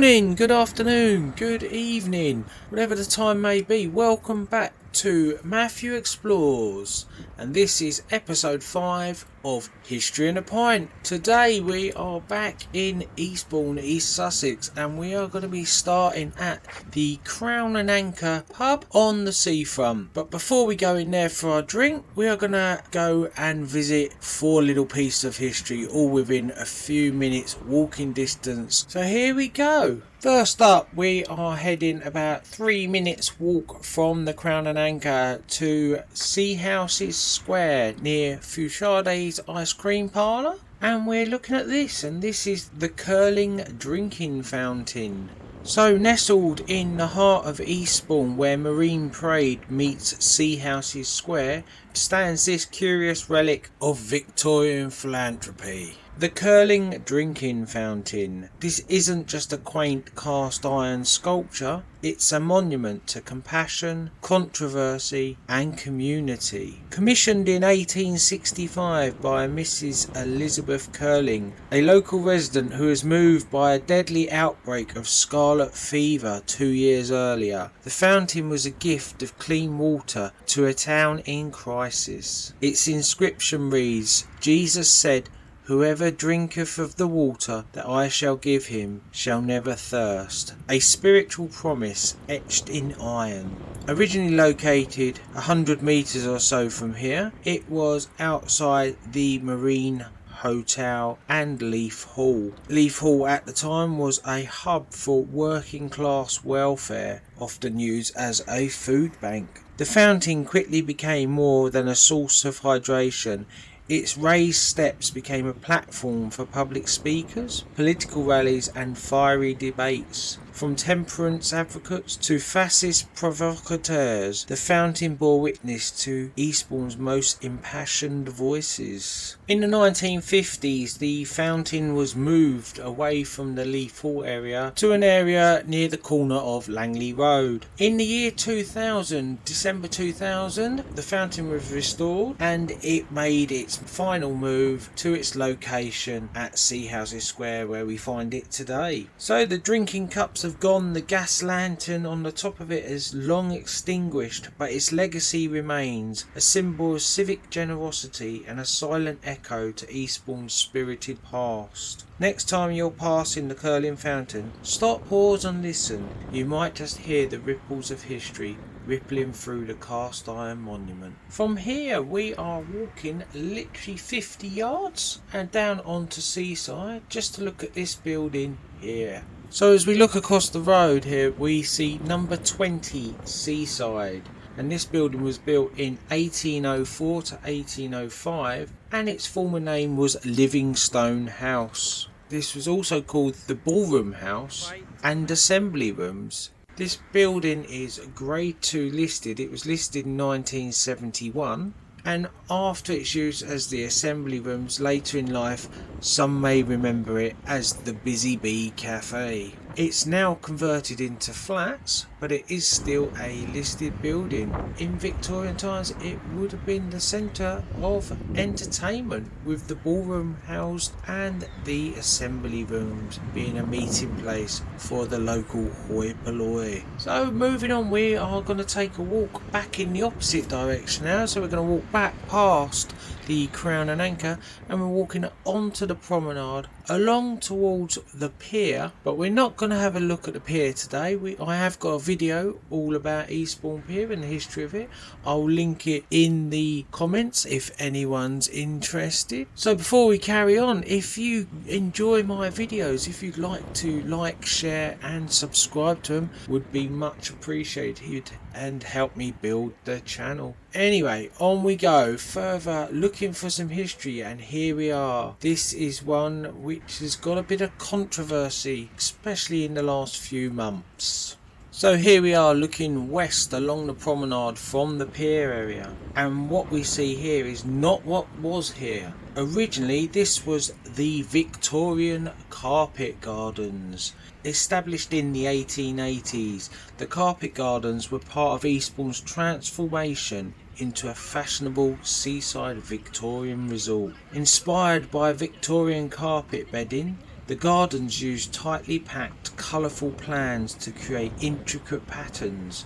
morning, good afternoon, good evening, whatever the time may be. Welcome back to Matthew Explores, and this is episode 5 of History in a Pint. Today we are back in Eastbourne, East Sussex, and we are going to be starting at the Crown and Anchor pub on the seafront. But before we go in there for our drink, we are going to go and visit 4 little pieces of history, all within a few minutes walking distance. So here we go. First up, we are heading about 3 minutes walk from the Crown and Anchor to Seahouses Square near Fushade's Ice Cream Parlour. And we're looking at this, and this is the curling drinking fountain. So nestled in the heart of Eastbourne, where Marine Parade meets Seahouses Square, stands this curious relic of Victorian philanthropy. The curling drinking fountain. This isn't just a quaint cast iron sculpture, it's a monument to compassion, controversy and community. Commissioned in 1865 by Mrs. Elizabeth Curling, a local resident who was moved by a deadly outbreak of scarlet fever 2 years earlier, the fountain was a gift of clean water to a town in crisis. Its inscription reads, "Jesus said, whoever drinketh of the water that I shall give him shall never thirst," a spiritual promise etched in iron. Originally located 100 metres or so from here, it was outside the Marine Hotel and Leaf Hall. Leaf Hall at the time was a hub for working class welfare, often used as a food bank. The fountain quickly became more than a source of hydration. Its raised steps became a platform for public speakers, political rallies and fiery debates. From temperance advocates to fascist provocateurs, the fountain bore witness to Eastbourne's most impassioned voices. In the 1950s, the fountain was moved away from the Leaf Hall area to an area near the corner of Langley Road. In the year 2000, December 2000, the fountain was restored and it made its final move to its location at Seahouses Square, where we find it today. So the drinking cups have gone, the gas lantern on the top of it is long extinguished, but its legacy remains, a symbol of civic generosity and a silent echo to Eastbourne's spirited past. Next time you're passing the curling fountain, stop, pause and listen. You might just hear the ripples of history rippling through the cast iron monument. From here we are walking literally 50 yards and down onto Seaside just to look at this building here. So as we look across the road here, we see number 20 Seaside, and this building was built in 1804 to 1805 and its former name was Livingstone House. This was also called the Ballroom House and Assembly Rooms. This building is Grade 2 listed. It was listed in 1971, and after its use as the assembly rooms later in life, some may remember it as the Busy Bee Cafe. It's now converted into flats, but it is still a listed building. In Victorian times it would have been the centre of entertainment, with the ballroom housed and the assembly rooms being a meeting place for the local hoi polloi. So moving on, we are going to take a walk back in the opposite direction now. So we're going to walk back past the Crown and Anchor and we're walking onto the promenade along towards the pier, but we're not going to have a look at the pier today. I have got a video all about Eastbourne Pier and the history of it. I'll link it in the comments if anyone's interested. So before we carry on, if you enjoy my videos, if you'd like to like, share and subscribe to them, would be much appreciated and help me build the channel. Anyway, on we go further looking for some history, and here we are. This is one which has got a bit of controversy, especially in the last few months. So here we are looking west along the promenade from the pier area, and what we see here is not what was here. Originally this was the Victorian Carpet Gardens. Established in the 1880s, the Carpet Gardens were part of Eastbourne's transformation into a fashionable seaside Victorian resort. Inspired by Victorian carpet bedding, the gardens used tightly packed colourful plans to create intricate patterns,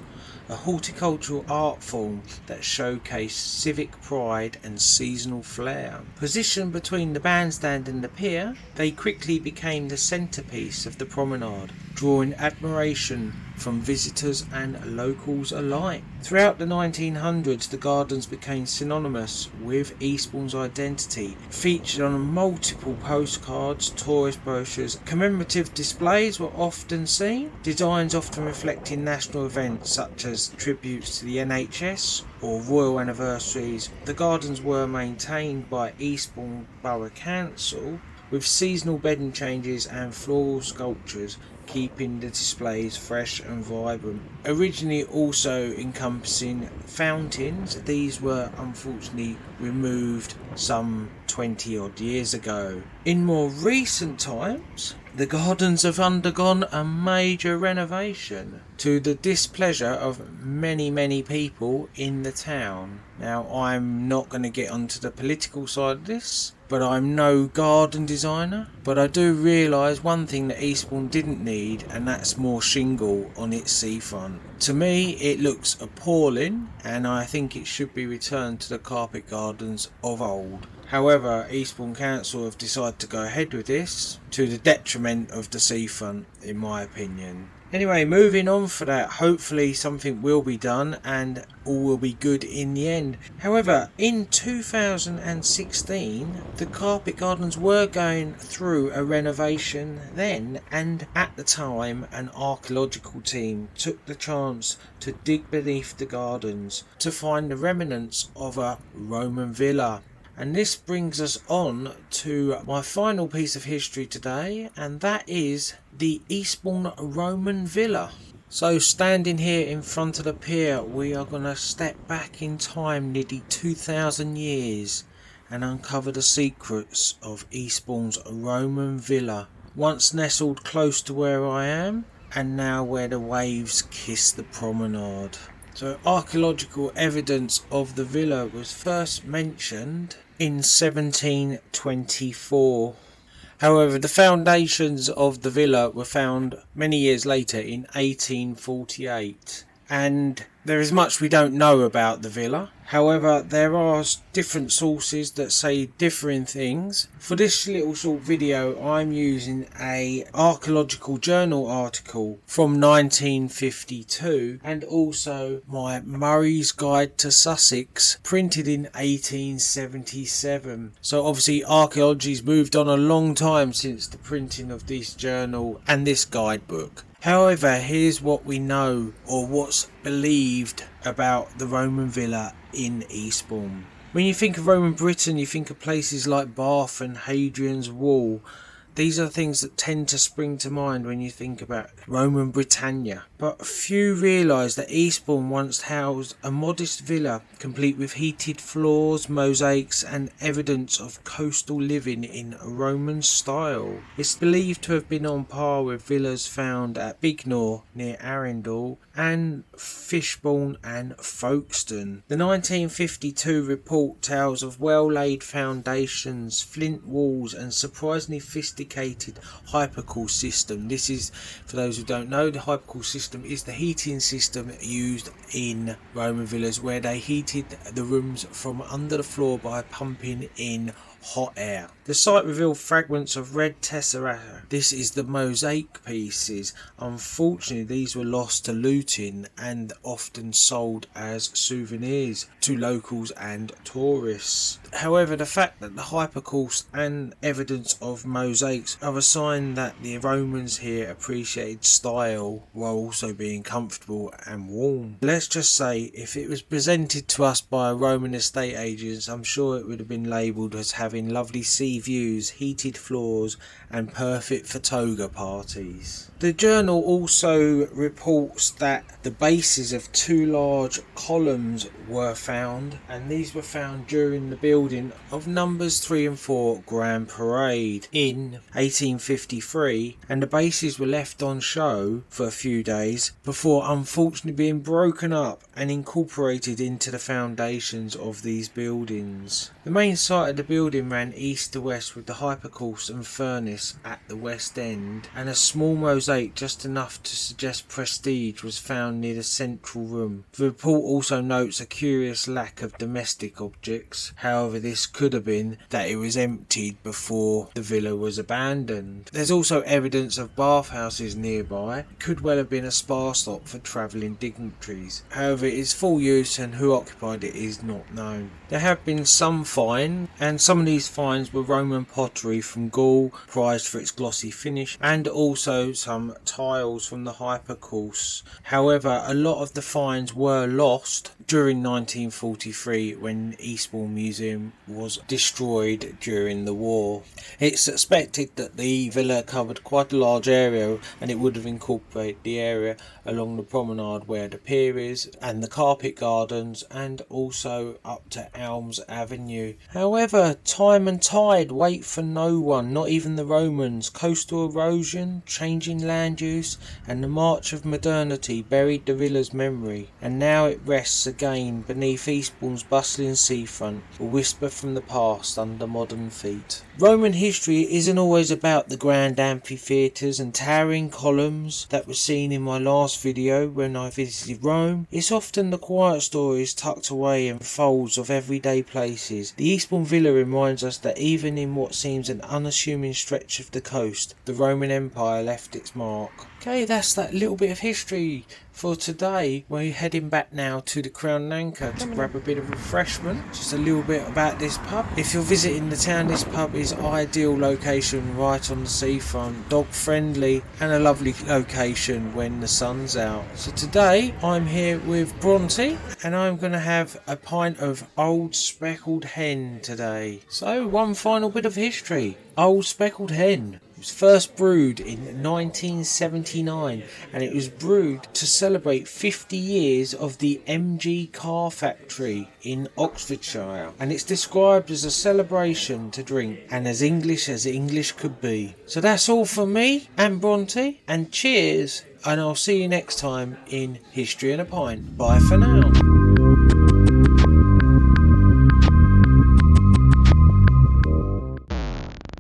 a horticultural art form that showcased civic pride and seasonal flair. Positioned between the bandstand and the pier, they quickly became the centrepiece of the promenade, drawing admiration from visitors and locals alike. Throughout the 1900s, the gardens became synonymous with Eastbourne's identity, featured on multiple postcards, tourist brochures. Commemorative displays were often seen, designs often reflecting national events such as tributes to the NHS or royal anniversaries. The gardens were maintained by Eastbourne Borough Council, with seasonal bedding changes and floral sculptures keeping the displays fresh and vibrant. Originally also encompassing fountains, these were unfortunately removed some 20 odd years ago. In more recent times, the gardens have undergone a major renovation to the displeasure of many people in the town. Now, I'm not going to get onto the political side of this, but I'm no garden designer. But I do realise one thing that Eastbourne didn't need, and that's more shingle on its seafront. To me, it looks appalling, and I think it should be returned to the carpet gardens of old. However, Eastbourne Council have decided to go ahead with this, to the detriment of the seafront, in my opinion. Anyway, moving on for that, hopefully something will be done and all will be good in the end. However, in 2016, the carpet gardens were going through a renovation then, and at the time an archaeological team took the chance to dig beneath the gardens to find the remnants of a Roman villa. And this brings us on to my final piece of history today, and that is the Eastbourne Roman Villa. So standing here in front of the pier, we are going to step back in time nearly 2,000 years and uncover the secrets of Eastbourne's Roman Villa, once nestled close to where I am and now where the waves kiss the promenade. So archaeological evidence of the villa was first mentioned in 1724. However, the foundations of the villa were found many years later in 1848. And there is much we don't know about the villa. However, there are different sources that say differing things. For this little short video, I'm using a archaeological journal article from 1952 and also my Murray's Guide to Sussex, printed in 1877. So obviously archaeology's moved on a long time since the printing of this journal and this guidebook. However, here's what we know, or what's believed, about the Roman villa in Eastbourne. When you think of Roman Britain, you think of places like Bath and Hadrian's Wall. These are things that tend to spring to mind when you think about Roman Britannia. But few realise that Eastbourne once housed a modest villa complete with heated floors, mosaics and evidence of coastal living in Roman style. It's believed to have been on par with villas found at Bignor near Arundel and Fishbourne and Folkestone. The 1952 report tells of well-laid foundations, flint walls and surprisingly sophisticated hypercool system. This is, for those who don't know, the hypercool system is the heating system used in Roman villas, where they heated the rooms from under the floor by pumping in hot air. The site revealed fragments of red tesseract. This is the mosaic pieces. Unfortunately, these were lost to looting and often sold as souvenirs to locals and tourists. However, the fact that the hypercourse and evidence of mosaics are a sign that the Romans here appreciated style while also being comfortable and warm. Let's just say, if it was presented to us by Roman estate agents, I'm sure it would have been labelled as having lovely sea views, heated floors and perfect for toga parties. The journal also reports that the bases of two large columns were found, and these were found during the building of numbers 3 and 4 Grand Parade in 1853, and the bases were left on show for a few days before unfortunately being broken up and incorporated into the foundations of these buildings. The main site of the building building ran east to west with the hypercourse and furnace at the west end, and a small mosaic just enough to suggest prestige was found near the central room. The report also notes a curious lack of domestic objects. However, this could have been that it was emptied before the villa was abandoned. There's also evidence of bathhouses nearby. It could well have been a spa stop for travelling dignitaries. However, its full use and who occupied it is not known. There have been some finds, and some of these finds were Roman pottery from Gaul, prized for its glossy finish, and also some tiles from the hypercourse. However, a lot of the finds were lost during 1943 when Eastbourne Museum was destroyed during the war. It's suspected that the villa covered quite a large area, and it would have incorporated the area along the promenade where the pier is, and the carpet gardens, and also up to Elms Avenue. However, time and tide wait for no one, not even the Romans. Coastal erosion, changing land use, and the march of modernity buried the villa's memory, and now it rests again beneath Eastbourne's bustling seafront, a whisper from the past under modern feet. Roman history isn't always about the grand amphitheatres and towering columns that were seen in my last video when I visited Rome. It's often the quiet stories tucked away in folds of everyday places. The Eastbourne Villa reminds us that even in what seems an unassuming stretch of the coast, the Roman Empire left its mark. Okay, that's that little bit of history for today. We're heading back now to the Crown and Anchor to grab a bit of refreshment. Just a little bit about this pub. If you're visiting the town, this pub is ideal location right on the seafront, dog friendly, and a lovely location when the sun's out. So today I'm here with Bronte, and I'm going to have a pint of Old Speckled Hen today. So one final bit of history. Old Speckled Hen. It was first brewed in 1979, and it was brewed to celebrate 50 years of the MG car factory in Oxfordshire, and it's described as a celebration to drink and as English could be. So that's all from me and Bronte, and cheers, and I'll see you next time in History and a Pint. Bye for now.